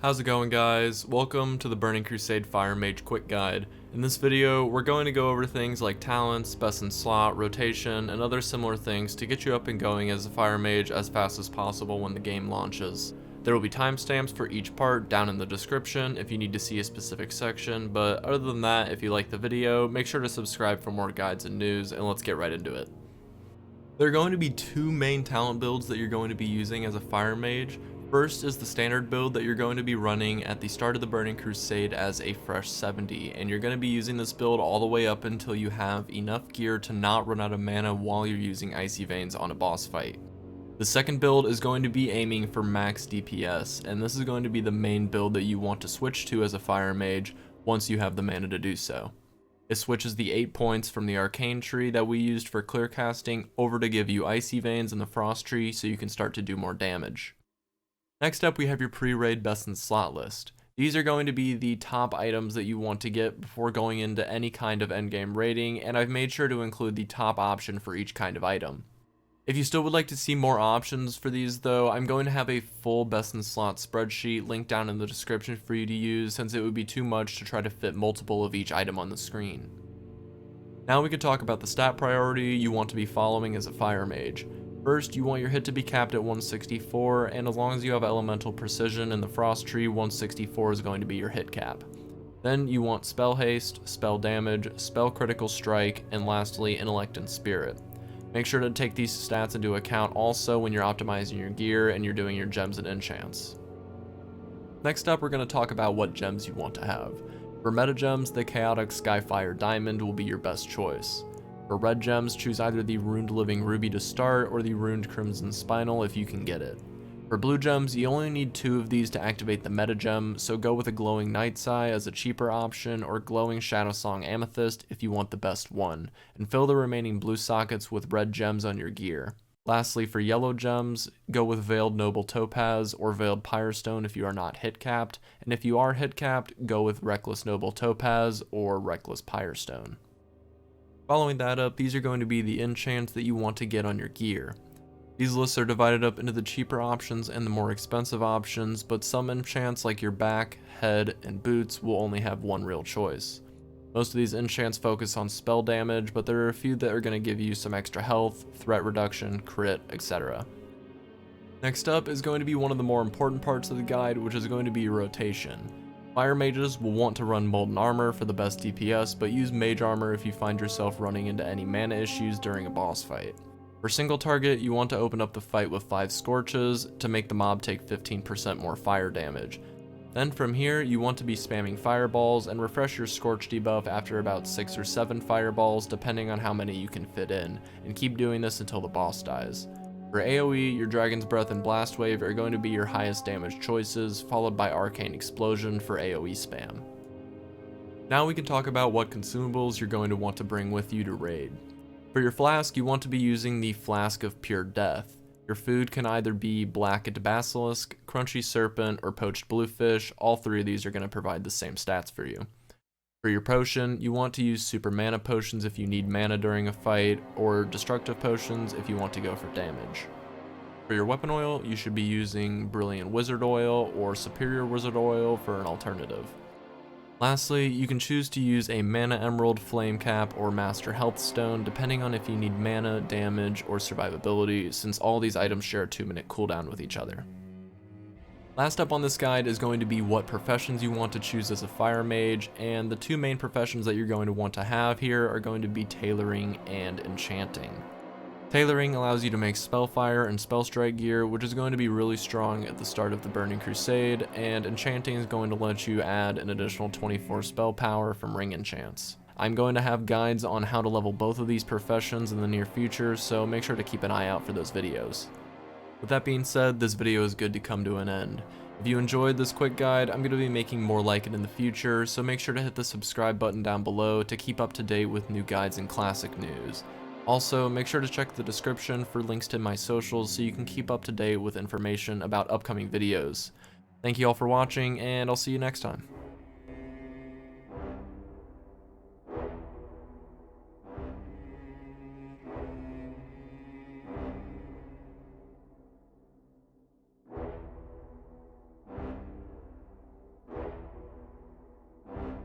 How's it going, guys? Welcome to the Burning Crusade Fire Mage Quick Guide. In this video, we're going to go over things like talents, best in slot, rotation, and other similar things to get you up and going as a Fire Mage as fast as possible when the game launches. There will be timestamps for each part down in the description if you need to see a specific section, but other than that, if you like the video, make sure to subscribe for more guides and news, and let's get right into it. There are going to be two main talent builds that you're going to be using as a Fire Mage. First is the standard build that you're going to be running at the start of the Burning Crusade as a fresh 70, and you're going to be using this build all the way up until you have enough gear to not run out of mana while you're using Icy Veins on a boss fight. The second build is going to be aiming for max DPS, and this is going to be the main build that you want to switch to as a Fire Mage once you have the mana to do so. It switches the 8 points from the arcane tree that we used for clear casting over to give you Icy Veins in the frost tree so you can start to do more damage. Next up, we have your pre-raid best in slot list. These are going to be the top items that you want to get before going into any kind of endgame raiding, and I've made sure to include the top option for each kind of item. If you still would like to see more options for these though, I'm going to have a full best in slot spreadsheet linked down in the description for you to use, since it would be too much to try to fit multiple of each item on the screen. Now we could talk about the stat priority you want to be following as a Fire Mage. First, you want your hit to be capped at 164, and as long as you have elemental precision in the frost tree, 164 is going to be your hit cap. Then you want spell haste, spell damage, spell critical strike, and lastly intellect and spirit. Make sure to take these stats into account also when you're optimizing your gear and you're doing your gems and enchants. Next up, we're going to talk about what gems you want to have. For meta gems, the chaotic Skyfire Diamond will be your best choice. For red gems, choose either the Runed Living Ruby to start or the Runed Crimson Spinel if you can get it. For blue gems, you only need 2 of these to activate the meta gem, so go with a Glowing Night's Eye as a cheaper option or Glowing Shadowsong Amethyst if you want the best one, and fill the remaining blue sockets with red gems on your gear. Lastly, for yellow gems, go with Veiled Noble Topaz or Veiled Pyrestone if you are not hit capped, and if you are hit capped, go with Reckless Noble Topaz or Reckless Pyrestone. Following that up, these are going to be the enchants that you want to get on your gear. These lists are divided up into the cheaper options and the more expensive options, but some enchants like your back, head, and boots will only have one real choice. Most of these enchants focus on spell damage, but there are a few that are going to give you some extra health, threat reduction, crit, etc. Next up is going to be one of the more important parts of the guide, which is going to be rotation. Fire Mages will want to run Molten Armor for the best DPS, but use Mage Armor if you find yourself running into any mana issues during a boss fight. For single target, you want to open up the fight with 5 Scorches to make the mob take 15% more fire damage. Then from here, you want to be spamming Fireballs and refresh your Scorch debuff after about 6 or 7 Fireballs depending on how many you can fit in, and keep doing this until the boss dies. For AoE, your Dragon's Breath and Blast Wave are going to be your highest damage choices, followed by Arcane Explosion for AoE spam. Now we can talk about what consumables you're going to want to bring with you to raid. For your flask, you want to be using the Flask of Pure Death. Your food can either be Blackened Basilisk, Crunchy Serpent, or Poached Bluefish. All 3 of these are going to provide the same stats for you. For your potion, you want to use super mana potions if you need mana during a fight, or destructive potions if you want to go for damage. For your weapon oil, you should be using Brilliant Wizard Oil or Superior Wizard Oil for an alternative. Lastly, you can choose to use a Mana Emerald, Flame Cap, or Master Health Stone depending on if you need mana, damage, or survivability, since all these items share a 2-minute cooldown with each other. Last up on this guide is going to be what professions you want to choose as a Fire Mage, and the 2 main professions that you're going to want to have here are going to be Tailoring and Enchanting. Tailoring allows you to make Spellfire and Spellstrike gear, which is going to be really strong at the start of the Burning Crusade, and Enchanting is going to let you add an additional 24 spell power from ring enchants. I'm going to have guides on how to level both of these professions in the near future, so make sure to keep an eye out for those videos. With that being said, this video is good to come to an end. If you enjoyed this quick guide, I'm going to be making more like it in the future, so make sure to hit the subscribe button down below to keep up to date with new guides and classic news. Also, make sure to check the description for links to my socials so you can keep up to date with information about upcoming videos. Thank you all for watching, and I'll see you next time.